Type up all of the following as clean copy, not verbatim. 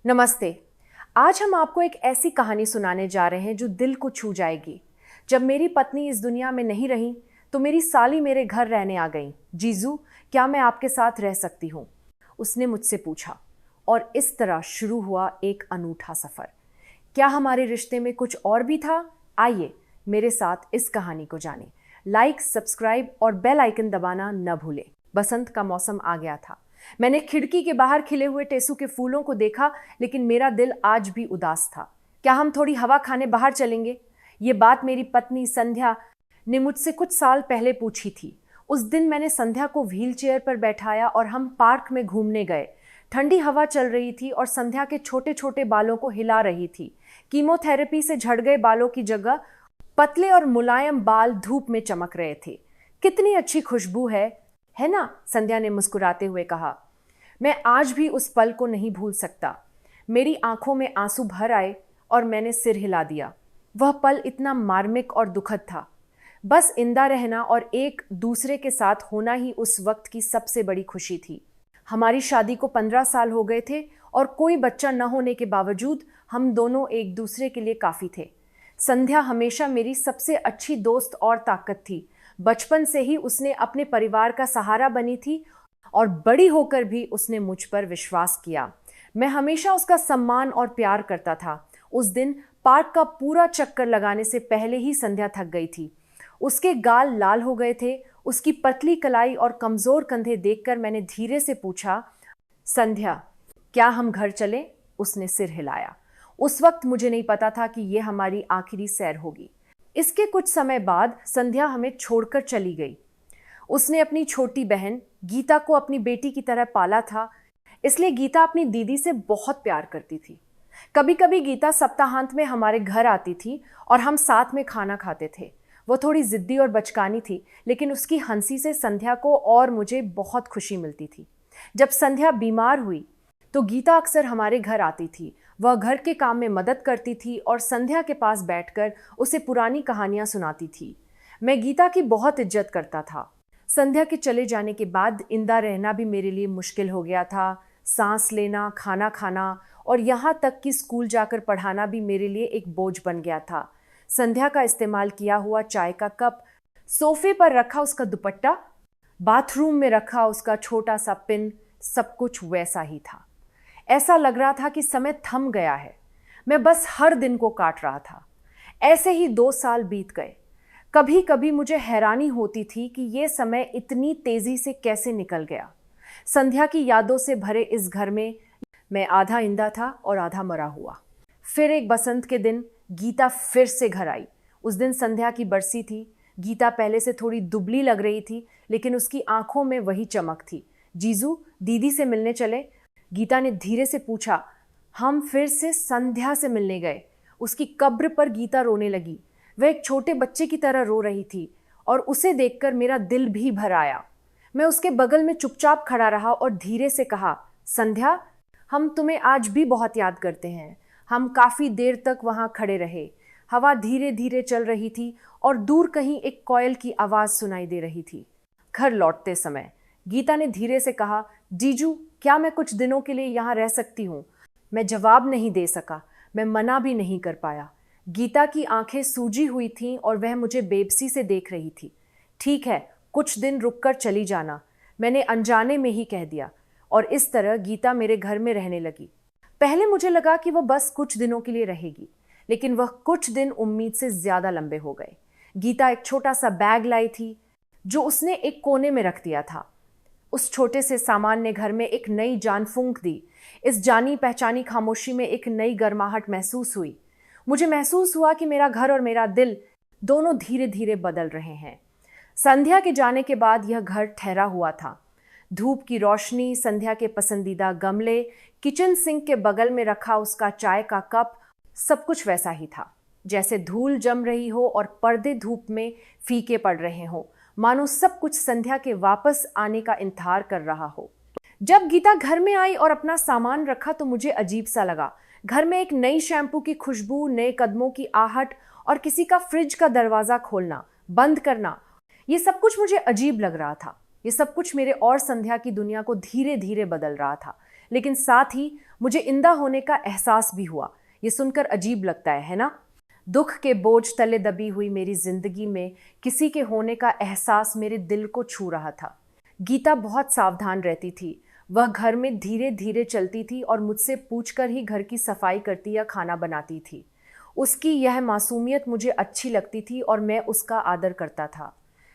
नमस्ते। आज हम आपको एक ऐसी कहानी सुनाने जा रहे हैं जो दिल को छू जाएगी। जब मेरी पत्नी इस दुनिया में नहीं रही तो मेरी साली मेरे घर रहने आ गई। जीजू, क्या मैं आपके साथ रह सकती हूँ? उसने मुझसे पूछा और इस तरह शुरू हुआ एक अनूठा सफ़र। क्या हमारे रिश्ते में कुछ और भी था? आइए मेरे साथ इस कहानी को जानें। लाइक, सब्सक्राइब और बेल आइकन दबाना न भूलें। बसंत का मौसम आ गया था। मैंने खिड़की के बाहर खिले हुए टेसू के फूलों को देखा, लेकिन मेरा दिल आज भी उदास था। क्या हम थोड़ी हवा खाने बाहर चलेंगे? ये बात मेरी पत्नी संध्या ने मुझसे कुछ साल पहले पूछी थी। उस दिन मैंने संध्या को व्हीलचेयर पर बैठाया और हम पार्क में घूमने गए। ठंडी हवा चल रही थी और संध्या के छोटे छोटे बालों को हिला रही थी। कीमोथेरेपी से झड़ गए बालों की जगह पतले और मुलायम बाल धूप में चमक रहे थे। कितनी अच्छी खुशबू है ना? संध्या ने मुस्कुराते हुए कहा। मैं आज भी उस पल को नहीं भूल सकता। मेरी आंखों में आंसू भर आए और मैंने सिर हिला दिया। वह पल इतना मार्मिक और दुखद था। बस जिंदा रहना और एक दूसरे के साथ होना ही उस वक्त की सबसे बड़ी खुशी थी। हमारी शादी को 15 साल हो गए थे और कोई बच्चा न होने के बावजूद हम दोनों एक दूसरे के लिए काफ़ी थे। संध्या हमेशा मेरी सबसे अच्छी दोस्त और ताकत थी। बचपन से ही उसने अपने परिवार का सहारा बनी थी और बड़ी होकर भी उसने मुझ पर विश्वास किया। मैं हमेशा उसका सम्मान और प्यार करता था। उस दिन पार्क का पूरा चक्कर लगाने से पहले ही संध्या थक गई थी। उसके गाल लाल हो गए थे। उसकी पतली कलाई और कमज़ोर कंधे देखकर मैंने धीरे से पूछा, संध्या, क्या हम घर चलें? उसने सिर हिलाया। उस वक्त मुझे नहीं पता था कि यह हमारी आखिरी सैर होगी। इसके कुछ समय बाद संध्या हमें छोड़कर चली गई। उसने अपनी छोटी बहन गीता को अपनी बेटी की तरह पाला था, इसलिए गीता अपनी दीदी से बहुत प्यार करती थी। कभी कभी गीता सप्ताहांत में हमारे घर आती थी और हम साथ में खाना खाते थे। वो थोड़ी जिद्दी और बचकानी थी, लेकिन उसकी हंसी से संध्या को और मुझे बहुत खुशी मिलती थी। जब संध्या बीमार हुई तो गीता अक्सर हमारे घर आती थी। वह घर के काम में मदद करती थी और संध्या के पास बैठकर उसे पुरानी कहानियां सुनाती थी। मैं गीता की बहुत इज्जत करता था। संध्या के चले जाने के बाद जिंदा रहना भी मेरे लिए मुश्किल हो गया था। सांस लेना, खाना खाना और यहाँ तक कि स्कूल जाकर पढ़ाना भी मेरे लिए एक बोझ बन गया था। संध्या का इस्तेमाल किया हुआ चाय का कप, सोफे पर रखा उसका दुपट्टा, बाथरूम में रखा उसका छोटा सा पिन, सब कुछ वैसा ही था। ऐसा लग रहा था कि समय थम गया है। मैं बस हर दिन को काट रहा था। ऐसे ही 2 साल बीत गए। कभी कभी मुझे हैरानी होती थी कि ये समय इतनी तेजी से कैसे निकल गया। संध्या की यादों से भरे इस घर में मैं आधा जिंदा था और आधा मरा हुआ। फिर एक बसंत के दिन गीता फिर से घर आई। उस दिन संध्या की बरसी थी। गीता पहले से थोड़ी दुबली लग रही थी, लेकिन उसकी आंखों में वही चमक थी। जीजू, दीदी से मिलने चले? गीता ने धीरे से पूछा। हम फिर से संध्या से मिलने गए। उसकी कब्र पर गीता रोने लगी। वह एक छोटे बच्चे की तरह रो रही थी और उसे देखकर मेरा दिल भी भर आया। मैं उसके बगल में चुपचाप खड़ा रहा और धीरे से कहा, संध्या, हम तुम्हें आज भी बहुत याद करते हैं। हम काफ़ी देर तक वहाँ खड़े रहे। हवा धीरे धीरे चल रही थी और दूर कहीं एक कोयल की आवाज़ सुनाई दे रही थी। घर लौटते समय गीता ने धीरे से कहा, जीजू, क्या मैं कुछ दिनों के लिए यहाँ रह सकती हूँ? मैं जवाब नहीं दे सका। मैं मना भी नहीं कर पाया। गीता की आंखें सूजी हुई थीं और वह मुझे बेबसी से देख रही थी। ठीक है, कुछ दिन रुककर चली जाना, मैंने अनजाने में ही कह दिया। और इस तरह गीता मेरे घर में रहने लगी। पहले मुझे लगा कि वह बस कुछ दिनों के लिए रहेगी, लेकिन वह कुछ दिन उम्मीद से ज़्यादा लंबे हो गए। गीता एक छोटा सा बैग लाई थी जो उसने एक कोने में रख दिया था। उस छोटे से सामान ने घर में एक नई जान फूंक दी। इस जानी पहचानी खामोशी में एक नई गर्माहट महसूस हुई। मुझे महसूस हुआ कि मेरा घर और मेरा दिल दोनों धीरे धीरे बदल रहे हैं। संध्या के जाने के बाद यह घर ठहरा हुआ था। धूप की रोशनी, संध्या के पसंदीदा गमले, किचन सिंक के बगल में रखा उसका चाय का कप, सब कुछ वैसा ही था, जैसे धूल जम रही हो और पर्दे धूप में फीके पड़ रहे हों। मानो सब कुछ संध्या के वापस आने का इंतजार कर रहा हो। जब गीता घर में आई और अपना सामान रखा तो मुझे अजीब सा लगा। घर में एक नई शैम्पू की खुशबू, नए कदमों की आहट और किसी का फ्रिज का दरवाज़ा खोलना बंद करना, ये सब कुछ मुझे अजीब लग रहा था। ये सब कुछ मेरे और संध्या की दुनिया को धीरे धीरे बदल रहा था। लेकिन साथ ही मुझे इंदा होने का एहसास भी हुआ। ये सुनकर अजीब लगता है ना? दुख के बोझ तले दबी हुई मेरी जिंदगी में किसी के होने का एहसास मेरे दिल को छू रहा था। गीता बहुत सावधान रहती थी। वह घर में धीरे धीरे चलती थी और मुझसे पूछकर ही घर की सफाई करती या खाना बनाती थी। उसकी यह मासूमियत मुझे अच्छी लगती थी और मैं उसका आदर करता था।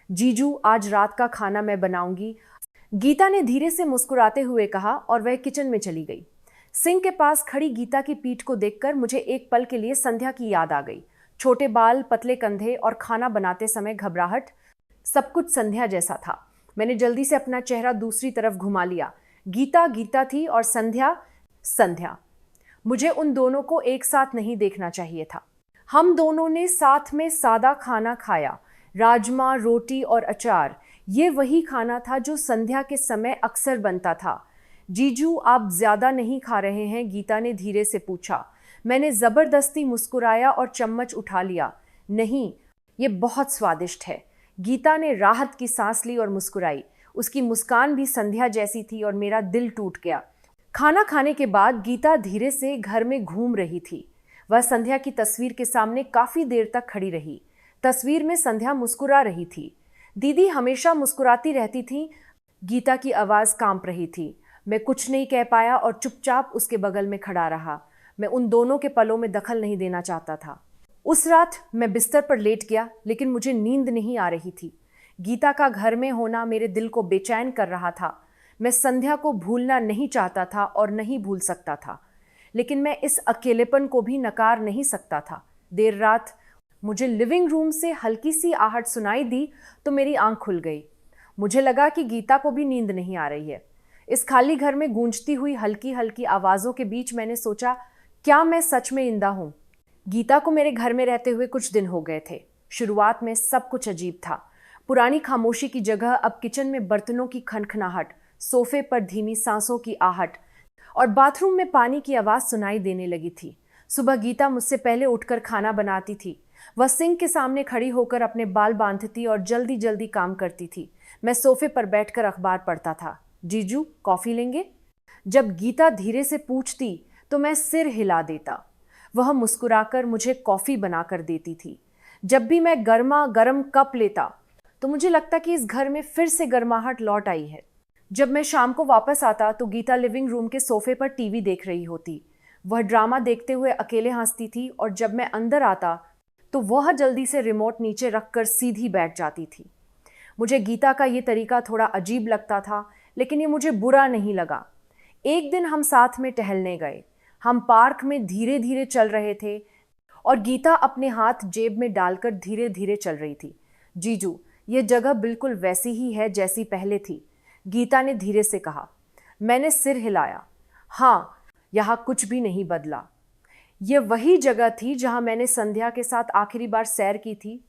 जीजू, आज रात का खाना मैं बनाऊंगी, गीता ने धीरे से मुस्कुराते हुए कहा और वह किचन में चली गई। सिंक के पास खड़ी गीता की पीठ को देखकर मुझे एक पल के लिए संध्या की याद आ गई। छोटे बाल, पतले कंधे और खाना बनाते समय घबराहट, सब कुछ संध्या जैसा था। मैंने जल्दी से अपना चेहरा दूसरी तरफ घुमा लिया। गीता गीता थी और संध्या संध्या। मुझे उन दोनों को एक साथ नहीं देखना चाहिए था। हम दोनों ने साथ में सादा खाना खाया, राजमा, रोटी और अचार। ये वही खाना था जो संध्या के समय अक्सर बनता था। जीजू, आप ज्यादा नहीं खा रहे हैं? गीता ने धीरे से पूछा। मैंने जबरदस्ती मुस्कुराया और चम्मच उठा लिया। नहीं, ये बहुत स्वादिष्ट है। गीता ने राहत की सांस ली और मुस्कुराई। उसकी मुस्कान भी संध्या जैसी थी और मेरा दिल टूट गया। खाना खाने के बाद गीता धीरे से घर में घूम रही थी। वह संध्या की तस्वीर के सामने काफी देर तक खड़ी रही। तस्वीर में संध्या मुस्कुरा रही थी। दीदी हमेशा मुस्कुराती रहती थी। गीता की आवाज कांप रही थी। मैं कुछ नहीं कह पाया और चुपचाप उसके बगल में खड़ा रहा। मैं उन दोनों के पलों में दखल नहीं देना चाहता था। उस रात मैं बिस्तर पर लेट गया, लेकिन मुझे नींद नहीं आ रही थी। गीता का घर में होना मेरे दिल को बेचैन कर रहा था। मैं संध्या को भूलना नहीं चाहता था और नहीं भूल सकता था, लेकिन मैं इस अकेलेपन को भी नकार नहीं सकता था। देर रात मुझे लिविंग रूम से हल्की सी आहट सुनाई दी तो मेरी आंख खुल गई। मुझे लगा कि गीता को भी नींद नहीं आ रही है। इस खाली घर में गूंजती हुई हल्की हल्की आवाज़ों के बीच मैंने सोचा, क्या मैं सच में इंदा हूँ? गीता को मेरे घर में रहते हुए कुछ दिन हो गए थे। शुरुआत में सब कुछ अजीब था। पुरानी खामोशी की जगह अब किचन में बर्तनों की खनखनाहट, सोफे पर धीमी सांसों की आहट और बाथरूम में पानी की आवाज़ सुनाई देने लगी थी। सुबह गीता मुझसे पहले उठकर खाना बनाती थी। वह सिंक के सामने खड़ी होकर अपने बाल बांधती और जल्दी जल्दी काम करती थी। मैं सोफे पर बैठकर अखबार पढ़ता था। जीजू, कॉफ़ी लेंगे? जब गीता धीरे से पूछती तो मैं सिर हिला देता। वह मुस्कुराकर मुझे कॉफ़ी बनाकर देती थी। जब भी मैं गर्मा गर्म कप लेता तो मुझे लगता कि इस घर में फिर से गर्माहट लौट आई है। जब मैं शाम को वापस आता तो गीता लिविंग रूम के सोफे पर टीवी देख रही होती। वह ड्रामा देखते हुए अकेले हंसती थी और जब मैं अंदर आता तो वह जल्दी से रिमोट नीचे रखकर सीधी बैठ जाती थी। मुझे गीता का ये तरीका थोड़ा अजीब लगता था, लेकिन ये मुझे बुरा नहीं लगा। एक दिन हम साथ में टहलने गए। हम पार्क में धीरे धीरे चल रहे थे और गीता अपने हाथ जेब में डालकर धीरे धीरे चल रही थी। जीजू, ये जगह बिल्कुल वैसी ही है जैसी पहले थी, गीता ने धीरे से कहा। मैंने सिर हिलाया। हाँ, यहाँ कुछ भी नहीं बदला। यह वही जगह थी जहाँ मैंने संध्या के साथ आखिरी बार सैर की थी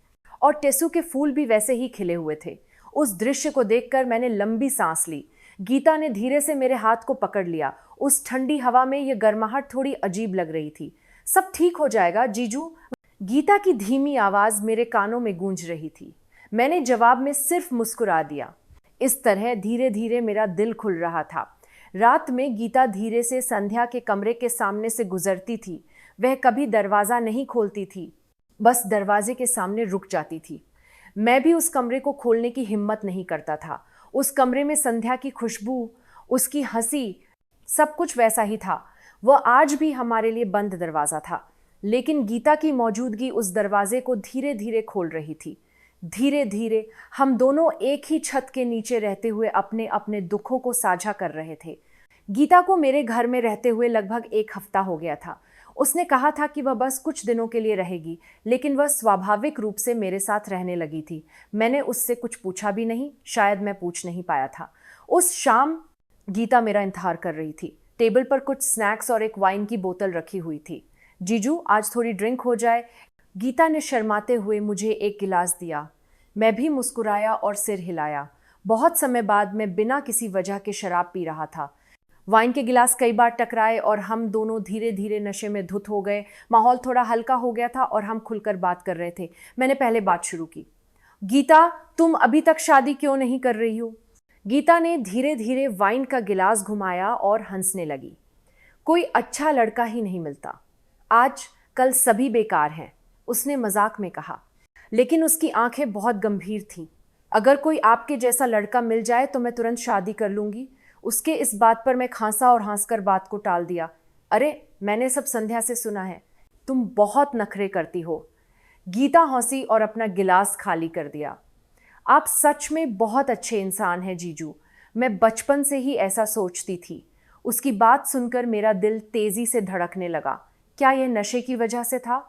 और टेसू के फूल भी वैसे ही खिले हुए थे। उस दृश्य को देखकर मैंने लंबी सांस ली। गीता ने धीरे से मेरे हाथ को पकड़ लिया। उस ठंडी हवा में यह गर्माहट थोड़ी अजीब लग रही थी। सब ठीक हो जाएगा जीजू, गीता की धीमी आवाज मेरे कानों में गूंज रही थी। मैंने जवाब में सिर्फ मुस्कुरा दिया। इस तरह धीरे धीरे मेरा दिल खुल रहा था। रात में गीता धीरे से संध्या के कमरे के सामने से गुजरती थी। वह कभी दरवाज़ा नहीं खोलती थी, बस दरवाजे के सामने रुक जाती थी। मैं भी उस कमरे को खोलने की हिम्मत नहीं करता था। उस कमरे में संध्या की खुशबू, उसकी हंसी, सब कुछ वैसा ही था। वह आज भी हमारे लिए बंद दरवाज़ा था, लेकिन गीता की मौजूदगी उस दरवाजे को धीरे धीरे खोल रही थी। धीरे धीरे हम दोनों एक ही छत के नीचे रहते हुए अपने अपने दुखों को साझा कर रहे थे। गीता को मेरे घर में रहते हुए लगभग 1 हफ्ता हो गया था। उसने कहा था कि वह बस कुछ दिनों के लिए रहेगी, लेकिन वह स्वाभाविक रूप से मेरे साथ रहने लगी थी। मैंने उससे कुछ पूछा भी नहीं, शायद मैं पूछ नहीं पाया था। उस शाम गीता मेरा इंतजार कर रही थी। टेबल पर कुछ स्नैक्स और एक वाइन की बोतल रखी हुई थी। जीजू, आज थोड़ी ड्रिंक हो जाए? गीता ने शर्माते हुए मुझे एक गिलास दिया। मैं भी मुस्कुराया और सिर हिलाया। बहुत समय बाद मैं बिना किसी वजह के शराब पी रहा था। वाइन के गिलास कई बार टकराए और हम दोनों धीरे धीरे नशे में धुत हो गए। माहौल थोड़ा हल्का हो गया था और हम खुलकर बात कर रहे थे। मैंने पहले बात शुरू की। गीता, तुम अभी तक शादी क्यों नहीं कर रही हो? गीता ने धीरे धीरे वाइन का गिलास घुमाया और हंसने लगी। कोई अच्छा लड़का ही नहीं मिलता, आज कल सभी बेकार हैं, उसने मजाक में कहा। लेकिन उसकी आंखें बहुत गंभीर थीं। अगर कोई आपके जैसा लड़का मिल जाए तो मैं तुरंत शादी कर लूंगी। उसके इस बात पर मैं खांसा और हंसकर बात को टाल दिया। अरे, मैंने सब संध्या से सुना है, तुम बहुत नखरे करती हो। गीता हंसी और अपना गिलास खाली कर दिया। आप सच में बहुत अच्छे इंसान हैं जीजू, मैं बचपन से ही ऐसा सोचती थी। उसकी बात सुनकर मेरा दिल तेजी से धड़कने लगा। क्या यह नशे की वजह से था?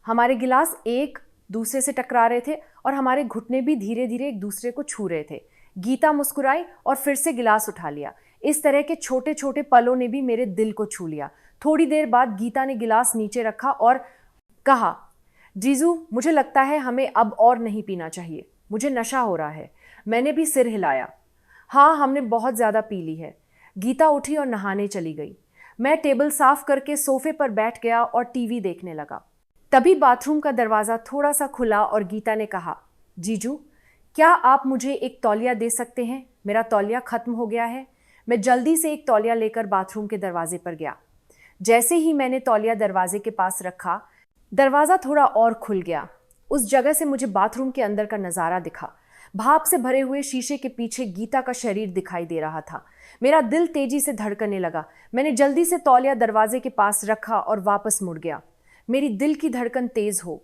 हमारे गिलास एक दूसरे से टकरा रहे थे और हमारे घुटने भी धीरे धीरे एक दूसरे को छू रहे थे। गीता मुस्कुराई और फिर से गिलास उठा लिया। इस तरह के छोटे छोटे पलों ने भी मेरे दिल को छू लिया। थोड़ी देर बाद गीता ने गिलास नीचे रखा और कहा, जीजू, मुझे लगता है हमें अब और नहीं पीना चाहिए, मुझे नशा हो रहा है। मैंने भी सिर हिलाया। हाँ, हमने बहुत ज़्यादा पी ली है। गीता उठी और नहाने चली गई। मैं टेबल साफ करके सोफे पर बैठ गया और टीवी देखने लगा। तभी बाथरूम का दरवाज़ा थोड़ा सा खुला और गीता ने कहा, जीजू, क्या आप मुझे एक तौलिया दे सकते हैं? मेरा तौलिया ख़त्म हो गया है। मैं जल्दी से एक तौलिया लेकर बाथरूम के दरवाजे पर गया। जैसे ही मैंने तौलिया दरवाजे के पास रखा, दरवाज़ा थोड़ा और खुल गया। उस जगह से मुझे बाथरूम के अंदर का नज़ारा दिखा। भाप से भरे हुए शीशे के पीछे गीता का शरीर दिखाई दे रहा था। मेरा दिल तेजी से धड़कने लगा। मैंने जल्दी से तौलिया दरवाजे के पास रखा और वापस मुड़ गया। मेरी दिल की धड़कन तेज हो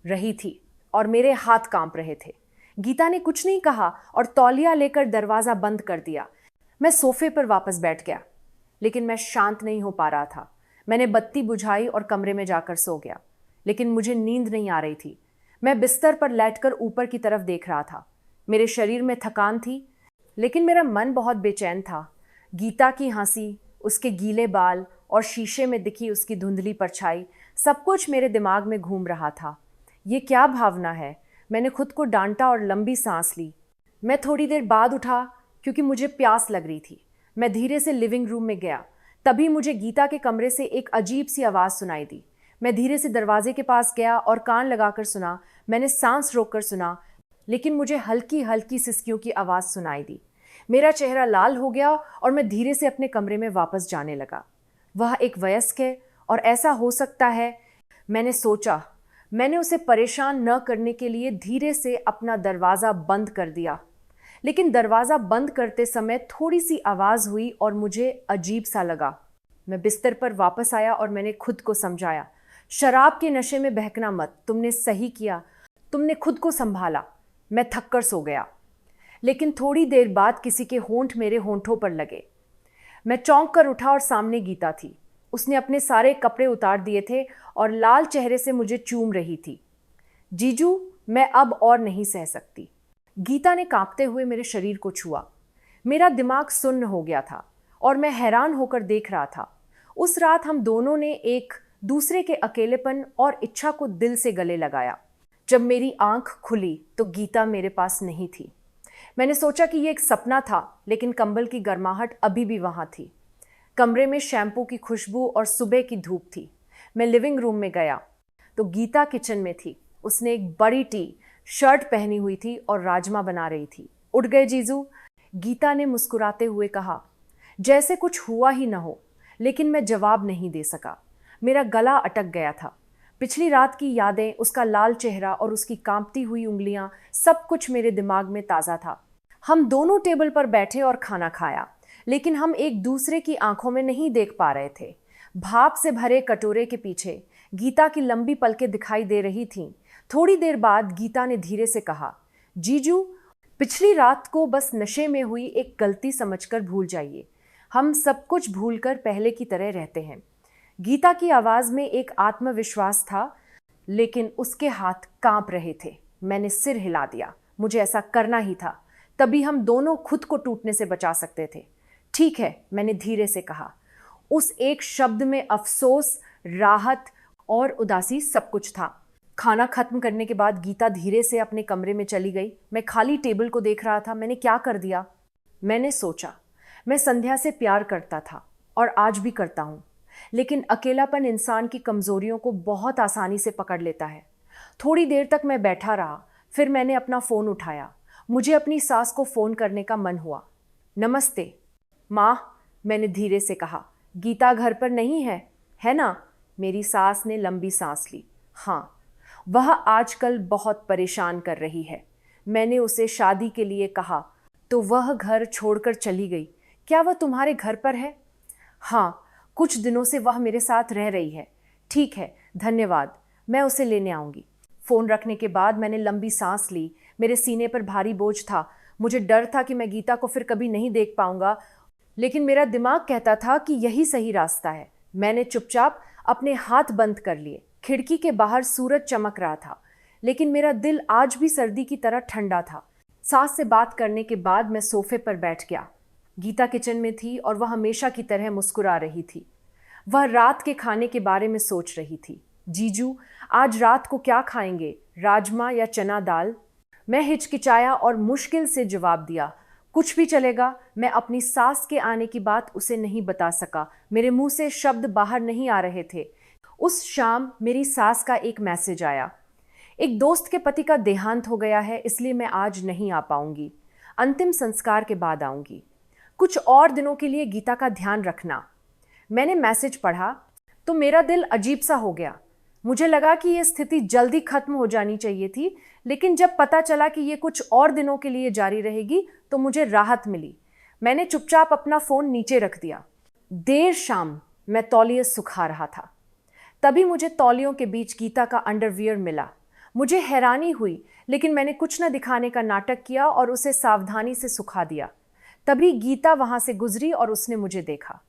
रही थी और मेरे हाथ कांप रहे थे। गीता ने कुछ नहीं कहा और तौलिया लेकर दरवाज़ा बंद कर दिया। मैं सोफे पर वापस बैठ गया, लेकिन मैं शांत नहीं हो पा रहा था। मैंने बत्ती बुझाई और कमरे में जाकर सो गया, लेकिन मुझे नींद नहीं आ रही थी। मैं बिस्तर पर लेटकर ऊपर की तरफ देख रहा था। मेरे शरीर में थकान थी, लेकिन मेरा मन बहुत बेचैन था। गीता की हंसी, उसके गीले बाल और शीशे में दिखी उसकी धुंधली परछाई, सब कुछ मेरे दिमाग में घूम रहा था। ये क्या भावना है? मैंने खुद को डांटा और लंबी सांस ली। मैं थोड़ी देर बाद उठा क्योंकि मुझे प्यास लग रही थी। मैं धीरे से लिविंग रूम में गया। तभी मुझे गीता के कमरे से एक अजीब सी आवाज़ सुनाई दी। मैं धीरे से दरवाजे के पास गया और कान लगाकर सुना। मैंने सांस रोककर सुना, लेकिन मुझे हल्की हल्की सिसकियों की आवाज़ सुनाई दी। मेरा चेहरा लाल हो गया और मैं धीरे से अपने कमरे में वापस जाने लगा। वह एक वयस्क है और ऐसा हो सकता है, मैंने सोचा। मैंने उसे परेशान न करने के लिए धीरे से अपना दरवाज़ा बंद कर दिया, लेकिन दरवाज़ा बंद करते समय थोड़ी सी आवाज़ हुई और मुझे अजीब सा लगा। मैं बिस्तर पर वापस आया और मैंने खुद को समझाया, शराब के नशे में बहकना मत, तुमने सही किया, तुमने खुद को संभाला। मैं थक कर सो गया, लेकिन थोड़ी देर बाद किसी के होंठ मेरे होंठों पर लगे। मैं चौंक कर उठा और सामने गीता थी। उसने अपने सारे कपड़े उतार दिए थे और लाल चेहरे से मुझे चूम रही थी। जीजू, मैं अब और नहीं सह सकती। गीता ने कांपते हुए मेरे शरीर को छुआ। मेरा दिमाग सुन्न हो गया था और मैं हैरान होकर देख रहा था। उस रात हम दोनों ने एक दूसरे के अकेलेपन और इच्छा को दिल से गले लगाया। जब मेरी आंख खुली तो गीता मेरे पास नहीं थी। मैंने सोचा कि यह एक सपना था, लेकिन कंबल की गर्माहट अभी भी वहां थी। कमरे में शैम्पू की खुशबू और सुबह की धूप थी। मैं लिविंग रूम में गया तो गीता किचन में थी। उसने एक बड़ी टी शर्ट पहनी हुई थी और राजमा बना रही थी। उठ गए जीजू? गीता ने मुस्कुराते हुए कहा, जैसे कुछ हुआ ही न हो। लेकिन मैं जवाब नहीं दे सका। मेरा गला अटक गया था। पिछली रात की यादें, उसका लाल चेहरा और उसकी कांपती हुई उंगलियां, सब कुछ मेरे दिमाग में ताज़ा था। हम दोनों टेबल पर बैठे और खाना खाया, लेकिन हम एक दूसरे की आंखों में नहीं देख पा रहे थे। भाप से भरे कटोरे के पीछे गीता की लंबी पलकें दिखाई दे रही थीं। थोड़ी देर बाद गीता ने धीरे से कहा, जीजू, पिछली रात को बस नशे में हुई एक गलती समझकर भूल जाइए। हम सब कुछ भूलकर पहले की तरह रहते हैं। गीता की आवाज़ में एक आत्मविश्वास था, लेकिन उसके हाथ कांप रहे थे। मैंने सिर हिला दिया। मुझे ऐसा करना ही था, तभी हम दोनों खुद को टूटने से बचा सकते थे। ठीक है, मैंने धीरे से कहा। उस एक शब्द में अफसोस, राहत और उदासी सब कुछ था। खाना खत्म करने के बाद गीता धीरे से अपने कमरे में चली गई। मैं खाली टेबल को देख रहा था। मैंने क्या कर दिया? मैंने सोचा, मैं संध्या से प्यार करता था और आज भी करता हूँ, लेकिन अकेलापन इंसान की कमजोरियों को बहुत आसानी से पकड़ लेता है। थोड़ी देर तक मैं बैठा रहा, फिर मैंने अपना फ़ोन उठाया। मुझे अपनी सास को फ़ोन करने का मन हुआ। नमस्ते माँ, मैंने धीरे से कहा। गीता घर पर नहीं है ना? मेरी सास ने लंबी सांस ली। हाँ, वह आजकल बहुत परेशान कर रही है। मैंने उसे शादी के लिए कहा तो वह घर छोड़कर चली गई। क्या वह तुम्हारे घर पर है? हाँ, कुछ दिनों से वह मेरे साथ रह रही है। ठीक है, धन्यवाद, मैं उसे लेने आऊंगी। फ़ोन रखने के बाद मैंने लंबी सांस ली। मेरे सीने पर भारी बोझ था। मुझे डर था कि मैं गीता को फिर कभी नहीं देख पाऊंगा, लेकिन मेरा दिमाग कहता था कि यही सही रास्ता है। मैंने चुपचाप अपने हाथ बंद कर लिए। खिड़की के बाहर सूरज चमक रहा था, लेकिन मेरा दिल आज भी सर्दी की तरह ठंडा था। सास से बात करने के बाद मैं सोफे पर बैठ गया। गीता किचन में थी और वह हमेशा की तरह मुस्कुरा रही थी। वह रात के खाने के बारे में सोच रही थी। जीजू, आज रात को क्या खाएंगे, राजमा या चना दाल? मैं हिचकिचाया और मुश्किल से जवाब दिया, कुछ भी चलेगा। मैं अपनी सास के आने की बात उसे नहीं बता सका। मेरे मुंह से शब्द बाहर नहीं आ रहे थे। उस शाम मेरी सास का एक मैसेज आया, एक दोस्त के पति का देहांत हो गया है, इसलिए मैं आज नहीं आ पाऊंगी। अंतिम संस्कार के बाद आऊंगी। कुछ और दिनों के लिए गीता का ध्यान रखना। मैंने मैसेज पढ़ा तो मेरा दिल अजीब सा हो गया। मुझे लगा कि यह स्थिति जल्दी खत्म हो जानी चाहिए थी, लेकिन जब पता चला कि ये कुछ और दिनों के लिए जारी रहेगी तो मुझे राहत मिली। मैंने चुपचाप अपना फ़ोन नीचे रख दिया। देर शाम मैं तौलिए सुखा रहा था। तभी मुझे तौलियों के बीच गीता का अंडरवियर मिला। मुझे हैरानी हुई, लेकिन मैंने कुछ न दिखाने का नाटक किया और उसे सावधानी से सुखा दिया। तभी गीता वहां से गुजरी और उसने मुझे देखा।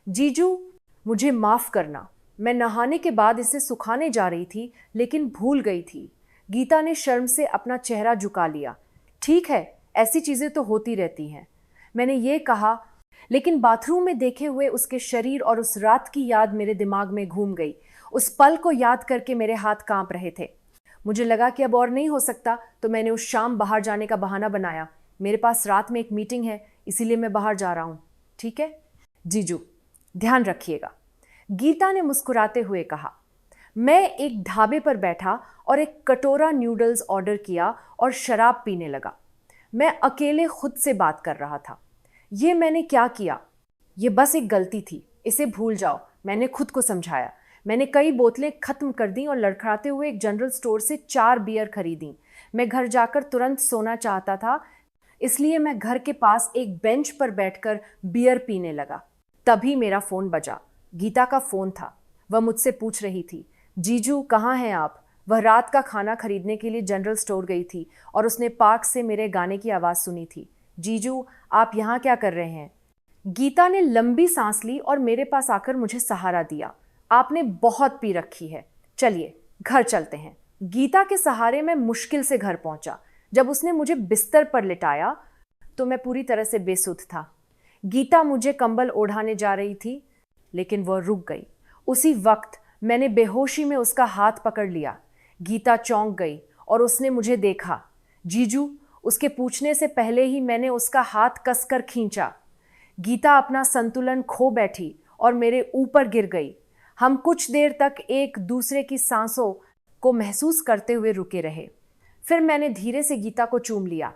जीजू, मुझे माफ़ करना, मैं नहाने के बाद इसे सुखाने जा रही थी, लेकिन भूल गई थी। गीता ने शर्म से अपना चेहरा झुका लिया। ठीक है, ऐसी चीज़ें तो होती रहती हैं, मैंने ये कहा, लेकिन बाथरूम में देखे हुए उसके शरीर और उस रात की याद मेरे दिमाग में घूम गई। उस पल को याद करके मेरे हाथ कांप रहे थे। मुझे लगा कि अब और नहीं हो सकता, तो मैंने उस शाम बाहर जाने का बहाना बनाया। मेरे पास रात में एक मीटिंग है, इसीलिए मैं बाहर जा रहा हूँ। ठीक है जीजू, ध्यान रखिएगा, गीता ने मुस्कुराते हुए कहा। मैं एक ढाबे पर बैठा और एक कटोरा नूडल्स ऑर्डर किया और शराब पीने लगा। मैं अकेले खुद से बात कर रहा था। ये मैंने क्या किया? ये बस एक गलती थी, इसे भूल जाओ, मैंने खुद को समझाया। मैंने कई बोतलें खत्म कर दी और लड़खड़ाते हुए एक जनरल स्टोर से 4 बियर खरीदी। मैं घर जाकर तुरंत सोना चाहता था, इसलिए मैं घर के पास एक बेंच पर बैठकर बियर पीने लगा। तभी मेरा फ़ोन बजा। गीता का फ़ोन था। वह मुझसे पूछ रही थी, जीजू कहाँ हैं आप? वह रात का खाना खरीदने के लिए जनरल स्टोर गई थी और उसने पार्क से मेरे गाने की आवाज़ सुनी थी। जीजू, आप यहाँ क्या कर रहे हैं? गीता ने लंबी सांस ली और मेरे पास आकर मुझे सहारा दिया। आपने बहुत पी रखी है, चलिए घर चलते हैं। गीता के सहारे मैं मुश्किल से घर पहुंचा। जब उसने मुझे बिस्तर पर लिटाया तो मैं पूरी तरह से बेसुध था। गीता मुझे कंबल ओढ़ाने जा रही थी, लेकिन वह रुक गई। उसी वक्त मैंने बेहोशी में उसका हाथ पकड़ लिया। गीता चौंक गई और उसने मुझे देखा। जीजू, उसके पूछने से पहले ही मैंने उसका हाथ कसकर खींचा। गीता अपना संतुलन खो बैठी और मेरे ऊपर गिर गई। हम कुछ देर तक एक दूसरे की सांसों को महसूस करते हुए रुके रहे। फिर मैंने धीरे से गीता को चूम लिया।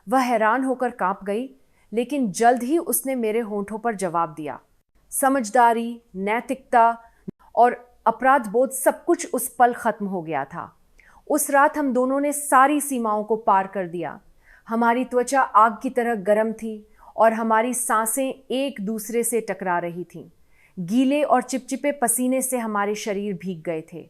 वह हैरान होकर कांप गई, लेकिन जल्द ही उसने मेरे होंठों पर जवाब दिया। समझदारी, नैतिकता और अपराध बोध सब कुछ उस पल खत्म हो गया था। उस रात हम दोनों ने सारी सीमाओं को पार कर दिया। हमारी त्वचा आग की तरह गर्म थी और हमारी सांसें एक दूसरे से टकरा रही थीं। गीले और चिपचिपे पसीने से हमारे शरीर भीग गए थे।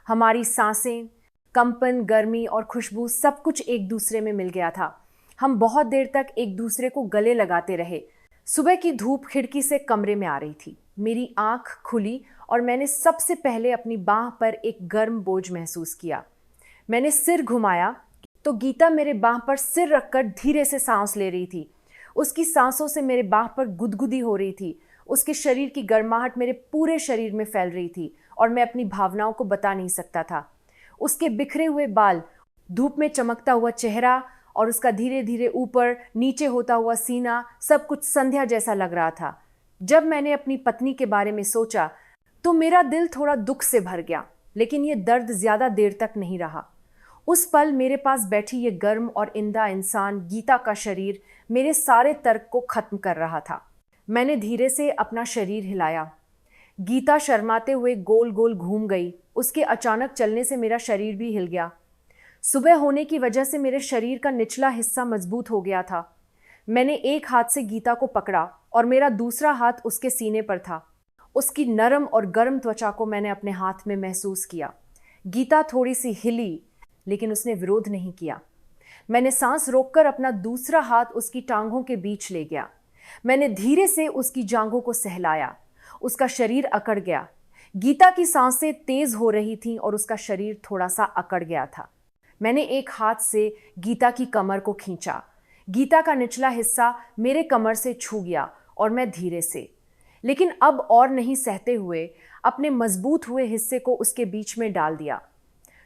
हमारी सांसें, कंपन, गर्मी और खुशबू सब कुछ एक दूसरे में मिल गया था। हम बहुत देर तक एक दूसरे को गले लगाते रहे। सुबह की धूप खिड़की से कमरे में आ रही थी। मेरी आंख खुली और मैंने सबसे पहले अपनी बाह पर एक गर्म बोझ महसूस किया। मैंने सिर घुमाया तो गीता मेरे बाह पर सिर रखकर धीरे से सांस ले रही थी। उसकी सांसों से मेरे बाह पर गुदगुदी हो रही थी। उसके शरीर की गर्माहट मेरे पूरे शरीर में फैल रही थी और मैं अपनी भावनाओं को बता नहीं सकता था। उसके बिखरे हुए बाल, धूप में चमकता हुआ चेहरा और उसका धीरे धीरे ऊपर नीचे होता हुआ सीना, सब कुछ संध्या जैसा लग रहा था। जब मैंने अपनी पत्नी के बारे में सोचा तो मेरा दिल थोड़ा दुख से भर गया, लेकिन ये दर्द ज्यादा देर तक नहीं रहा। उस पल मेरे पास बैठी ये गर्म और इंदा इंसान गीता का शरीर मेरे सारे तर्क को खत्म कर रहा था। मैंने धीरे से अपना शरीर हिलाया। गीता शर्माते हुए गोल गोल घूम गई। उसके अचानक चलने से मेरा शरीर भी हिल गया। सुबह होने की वजह से मेरे शरीर का निचला हिस्सा मजबूत हो गया था। मैंने एक हाथ से गीता को पकड़ा और मेरा दूसरा हाथ उसके सीने पर था। उसकी नरम और गर्म त्वचा को मैंने अपने हाथ में महसूस किया। गीता थोड़ी सी हिली, लेकिन उसने विरोध नहीं किया। मैंने सांस रोककर अपना दूसरा हाथ उसकी टांगों के बीच ले गया। मैंने धीरे से उसकी जांघों को सहलाया। उसका शरीर अकड़ गया। गीता की सांसें तेज हो रही थीं और उसका शरीर थोड़ा सा अकड़ गया था। मैंने एक हाथ से गीता की कमर को खींचा। गीता का निचला हिस्सा मेरे कमर से छू गया और मैं धीरे से, लेकिन अब और नहीं सहते हुए, अपने मजबूत हुए हिस्से को उसके बीच में डाल दिया।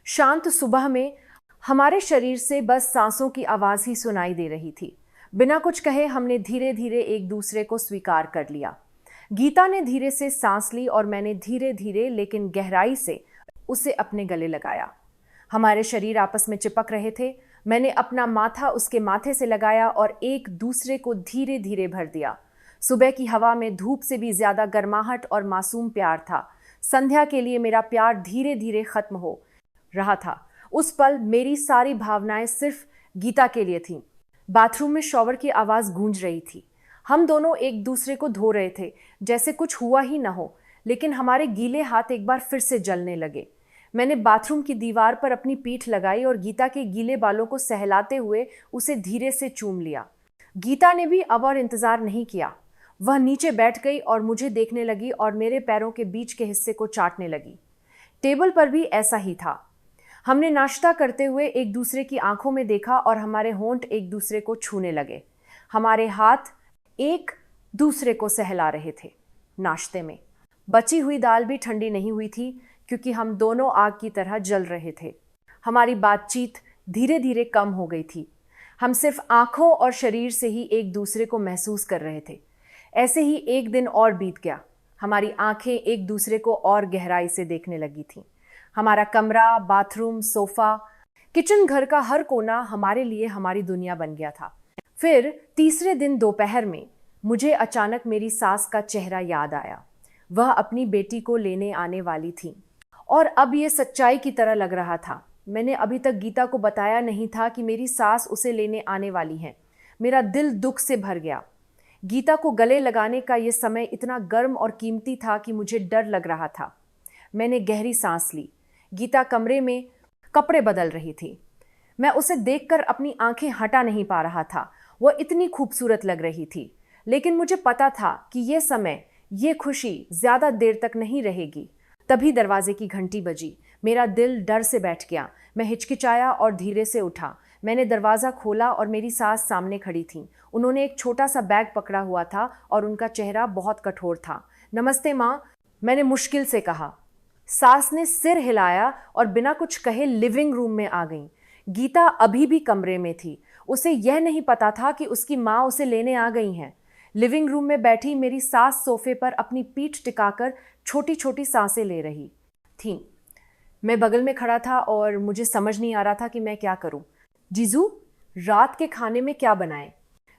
शांत सुबह में हमारे शरीर से बस सांसों की आवाज ही सुनाई दे रही थी। बिना कुछ कहे हमने धीरे धीरे एक दूसरे को स्वीकार कर लिया। गीता ने धीरे से सांस ली और मैंने धीरे धीरे लेकिन गहराई से उसे अपने गले लगाया। हमारे शरीर आपस में चिपक रहे थे। मैंने अपना माथा उसके माथे से लगाया और एक दूसरे को धीरे धीरे भर दिया। सुबह की हवा में धूप से भी ज्यादा गर्माहट और मासूम प्यार था। संध्या के लिए मेरा प्यार धीरे धीरे खत्म हो रहा था। उस पल मेरी सारी भावनाएं सिर्फ गीता के लिए थीं। बाथरूम में शॉवर की आवाज गूंज रही थी। हम दोनों एक दूसरे को धो रहे थे, जैसे कुछ हुआ ही न हो, लेकिन हमारे गीले हाथ एक बार फिर से जलने लगे। मैंने बाथरूम की दीवार पर अपनी पीठ लगाई और गीता के गीले बालों को सहलाते हुए उसे धीरे से चूम लिया। गीता ने भी अब और इंतजार नहीं किया। वह नीचे बैठ गई और मुझे देखने लगी और मेरे पैरों के बीच के हिस्से को चाटने लगी। टेबल पर भी ऐसा ही था। हमने नाश्ता करते हुए एक दूसरे की आंखों में देखा और हमारे होंठ एक दूसरे को छूने लगे। हमारे हाथ एक दूसरे को सहला रहे थे। नाश्ते में बची हुई दाल भी ठंडी नहीं हुई थी, क्योंकि हम दोनों आग की तरह जल रहे थे। हमारी बातचीत धीरे धीरे कम हो गई थी। हम सिर्फ आंखों और शरीर से ही एक दूसरे को महसूस कर रहे थे। ऐसे ही एक दिन और बीत गया। हमारी आंखें एक दूसरे को और गहराई से देखने लगी थीं। हमारा कमरा, बाथरूम, सोफा, किचन, घर का हर कोना हमारे लिए हमारी दुनिया बन गया था। फिर तीसरे दिन दोपहर में मुझे अचानक मेरी सास का चेहरा याद आया। वह अपनी बेटी को लेने आने वाली थी और अब ये सच्चाई की तरह लग रहा था। मैंने अभी तक गीता को बताया नहीं था कि मेरी सास उसे लेने आने वाली है। मेरा दिल दुख से भर गया। गीता को गले लगाने का ये समय इतना गर्म और कीमती था कि मुझे डर लग रहा था। मैंने गहरी सांस ली। गीता कमरे में कपड़े बदल रही थी। मैं उसे देखकर अपनी आंखें हटा नहीं पा रहा था। वह इतनी खूबसूरत लग रही थी, लेकिन मुझे पता था कि ये समय, ये खुशी ज्यादा देर तक नहीं रहेगी। तभी दरवाजे की घंटी बजी। मेरा दिल डर से बैठ गया। मैं हिचकिचाया और धीरे से उठा। मैंने दरवाज़ा खोला और मेरी सास सामने खड़ी थी। उन्होंने एक छोटा सा बैग पकड़ा हुआ था और उनका चेहरा बहुत कठोर था। नमस्ते माँ, मैंने मुश्किल से कहा। सास ने सिर हिलाया और बिना कुछ कहे लिविंग रूम में आ गई। गीता अभी भी कमरे में थी। उसे यह नहीं पता था कि उसकी माँ उसे लेने आ गई हैं। लिविंग रूम में बैठी मेरी सास सोफे पर अपनी पीठ टिकाकर छोटी छोटी सांसें ले रही थी। मैं बगल में खड़ा था और मुझे समझ नहीं आ रहा था कि मैं क्या करूं। जीजू, रात के खाने में क्या बनाएं?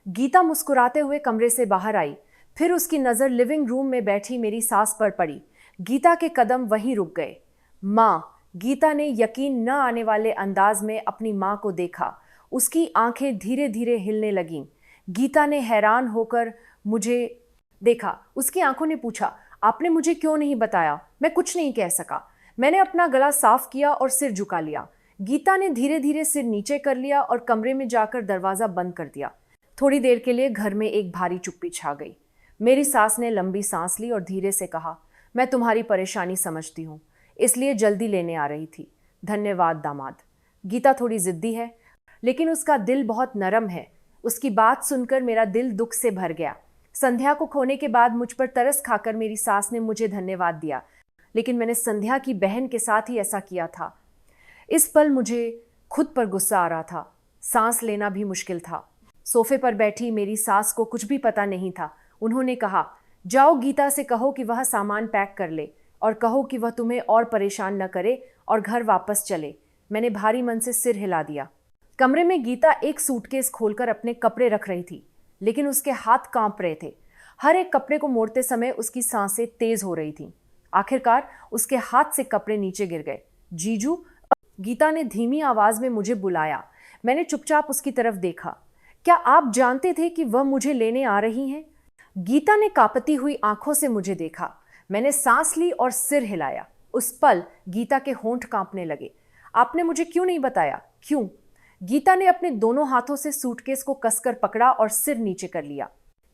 गीता मुस्कुराते हुए कमरे से बाहर आई। फिर उसकी नज़र लिविंग रूम में बैठी मेरी सास पर पड़ी। गीता के कदम वहीं रुक गए। माँ, गीता ने यकीन न आने वाले अंदाज में अपनी माँ को देखा। उसकी आंखें धीरे धीरे हिलने लगीं। गीता ने हैरान होकर मुझे देखा। उसकी आंखों ने पूछा, आपने मुझे क्यों नहीं बताया? मैं कुछ नहीं कह सका। मैंने अपना गला साफ किया और सिर झुका लिया। गीता ने धीरे धीरे सिर नीचे कर लिया और कमरे में जाकर दरवाज़ा बंद कर दिया। थोड़ी देर के लिए घर में एक भारी चुप्पी छा गई। मेरी सास ने लंबी सांस ली और धीरे से कहा, मैं तुम्हारी परेशानी समझती हूँ, इसलिए जल्दी लेने आ रही थी। धन्यवाद दामाद। गीता थोड़ी ज़िद्दी है, लेकिन उसका दिल बहुत नरम है। उसकी बात सुनकर मेरा दिल दुख से भर गया। संध्या को खोने के बाद मुझ पर तरस खाकर मेरी सास ने मुझे धन्यवाद दिया, लेकिन मैंने संध्या की बहन के साथ ही ऐसा किया था। इस पल मुझे खुद पर गुस्सा आ रहा था। सांस लेना भी मुश्किल था। सोफे पर बैठी मेरी सास को कुछ भी पता नहीं था। उन्होंने कहा, जाओ गीता से कहो कि वह सामान पैक कर ले और कहो कि वह तुम्हें और परेशान न करे और घर वापस चले। मैंने भारी मन से सिर हिला दिया। कमरे में गीता एक सूटकेस खोलकर अपने कपड़े रख रही थी, लेकिन उसके हाथ कांप रहे थे। हर एक कपड़े को मोड़ते समय उसकी सांसें तेज हो रही थीं। आखिरकार उसके हाथ से कपड़े नीचे गिर गए। जीजू, गीता ने धीमी आवाज में मुझे बुलाया। मैंने चुपचाप उसकी तरफ देखा। क्या आप जानते थे कि वह मुझे लेने आ रही हैं? गीता ने कांपती हुई आंखों से मुझे देखा। मैंने सांस ली और सिर हिलाया। उस पल गीता के होंठ कांपने लगे। आपने मुझे क्यों नहीं बताया? क्यों? गीता ने अपने दोनों हाथों से सूटकेस को कसकर पकड़ा और सिर नीचे कर लिया।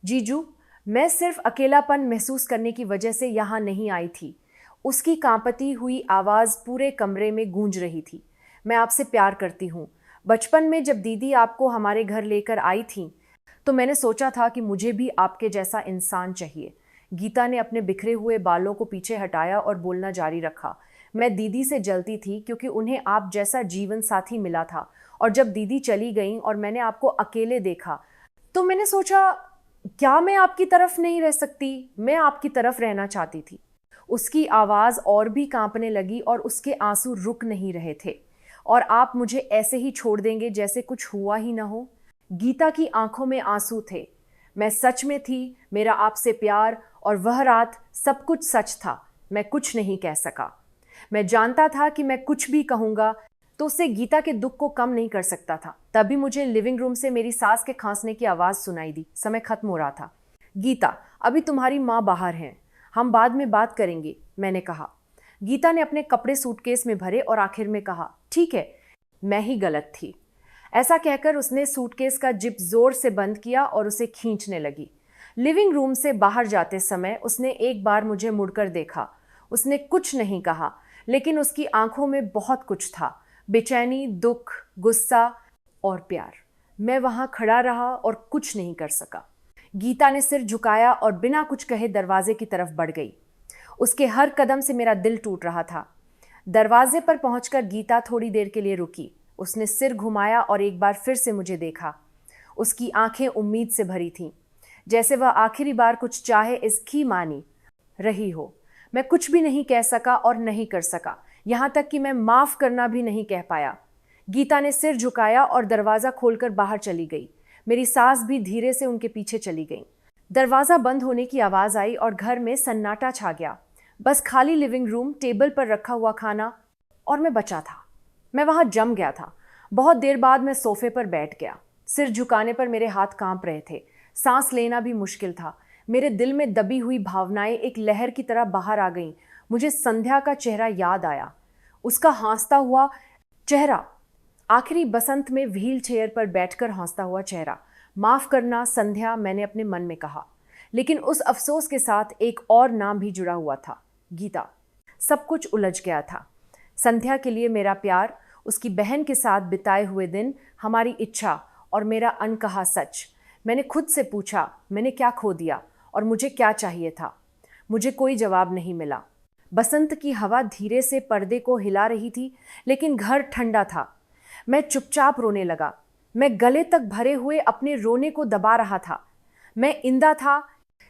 जीजू, मैं सिर्फ अकेलापन महसूस करने की वजह से यहां नहीं आई थी। उसकी कांपती हुई आवाज पूरे कमरे में गूंज रही थी। मैं आपसे प्यार करती हूं। बचपन में जब दीदी आपको हमारे घर लेकर आई थी तो मैंने सोचा था कि मुझे भी आपके जैसा इंसान चाहिए। गीता ने अपने बिखरे हुए बालों को पीछे हटाया और बोलना जारी रखा। मैं दीदी से जलती थी क्योंकि उन्हें आप जैसा जीवन साथी मिला था, और जब दीदी चली गई और मैंने आपको अकेले देखा तो मैंने सोचा, क्या मैं आपकी तरफ नहीं रह सकती? मैं आपकी तरफ रहना चाहती थी। उसकी आवाज और भी कांपने लगी और उसके आंसू रुक नहीं रहे थे। और आप मुझे ऐसे ही छोड़ देंगे जैसे कुछ हुआ ही ना हो? गीता की आंखों में आंसू थे। मैं सच में थी, मेरा आपसे प्यार और वह रात, सब कुछ सच था। मैं कुछ नहीं कह सका। मैं जानता था कि मैं कुछ भी कहूंगा तो उससे गीता के दुख को कम नहीं कर सकता था। तभी मुझे लिविंग रूम से मेरी सास के खांसने की आवाज़ सुनाई दी। समय खत्म हो रहा था। गीता, अभी तुम्हारी माँ बाहर हैं, हम बाद में बात करेंगे, मैंने कहा। गीता ने अपने कपड़े सूटकेस में भरे और आखिर में कहा, ठीक है, मैं ही गलत थी। ऐसा कहकर उसने सूटकेस का जिप जोर से बंद किया और उसे खींचने लगी। लिविंग रूम से बाहर जाते समय उसने एक बार मुझे मुड़कर देखा। उसने कुछ नहीं कहा, लेकिन उसकी आंखों में बहुत कुछ था। बेचैनी, दुख, गुस्सा और प्यार। मैं वहां खड़ा रहा और कुछ नहीं कर सका। गीता ने सिर झुकाया और बिना कुछ कहे दरवाजे की तरफ बढ़ गई। उसके हर कदम से मेरा दिल टूट रहा था। दरवाजे पर पहुंचकर गीता थोड़ी देर के लिए रुकी। उसने सिर घुमाया और एक बार फिर से मुझे देखा। उसकी आंखें उम्मीद से भरी थीं, जैसे वह आखिरी बार कुछ चाहे इसकी मानी रही हो। मैं कुछ भी नहीं कह सका और नहीं कर सका, यहां तक कि मैं माफ करना भी नहीं कह पाया। गीता ने सिर झुकाया और दरवाजा खोलकर बाहर चली गई। मेरी सास भी धीरे से उनके पीछे चली गई। दरवाजा बंद होने की आवाज आई और घर में सन्नाटा छा गया। बस खाली लिविंग रूम, टेबल पर रखा हुआ खाना, और मैं बचा था। मैं वहां जम गया था। बहुत देर बाद मैं सोफे पर बैठ गया। सिर झुकाने पर मेरे हाथ कांप रहे थे। सांस लेना भी मुश्किल था। मेरे दिल में दबी हुई भावनाएं एक लहर की तरह बाहर आ गईं। मुझे संध्या का चेहरा याद आया। उसका हंसता हुआ चेहरा, आखिरी बसंत में व्हील चेयर पर बैठकर हंसता हुआ चेहरा। माफ करना संध्या, मैंने अपने मन में कहा। लेकिन उस अफसोस के साथ एक और नाम भी जुड़ा हुआ था, गीता। सब कुछ उलझ गया था। संध्या के लिए मेरा प्यार, उसकी बहन के साथ बिताए हुए दिन, हमारी इच्छा और मेरा अनकहा सच। मैंने खुद से पूछा, मैंने क्या खो दिया और मुझे क्या चाहिए था? मुझे कोई जवाब नहीं मिला। बसंत की हवा धीरे से पर्दे को हिला रही थी, लेकिन घर ठंडा था। मैं चुपचाप रोने लगा। मैं गले तक भरे हुए अपने रोने को दबा रहा था। मैं इंदा था,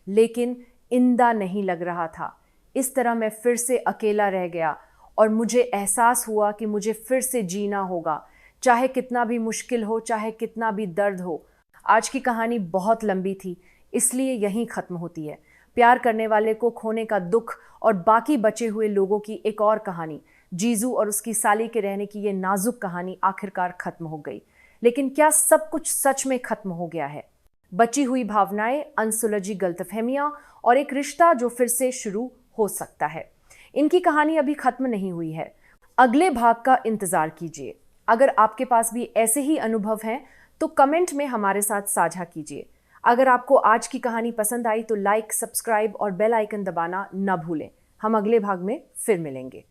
लेकिन इंदा नहीं लग रहा था। इस तरह मैं फिर से अकेला रह गया और मुझे एहसास हुआ कि मुझे फिर से जीना होगा, चाहे कितना भी मुश्किल हो, चाहे कितना भी दर्द हो। आज की कहानी बहुत लंबी थी, इसलिए यहीं ख़त्म होती है। प्यार करने वाले को खोने का दुख और बाकी बचे हुए लोगों की एक और कहानी, जीजू और उसकी साली के रहने की ये नाजुक कहानी आखिरकार खत्म हो गई। लेकिन क्या सब कुछ सच में खत्म हो गया है? बची हुई भावनाएं, अनसुलझी गलतफहमियां और एक रिश्ता जो फिर से शुरू हो सकता है। इनकी कहानी अभी खत्म नहीं हुई है। अगले भाग का इंतजार कीजिए। अगर आपके पास भी ऐसे ही अनुभव हैं तो कमेंट में हमारे साथ साझा कीजिए। अगर आपको आज की कहानी पसंद आई तो लाइक, सब्सक्राइब और बेल आइकन दबाना न भूलें। हम अगले भाग में फिर मिलेंगे।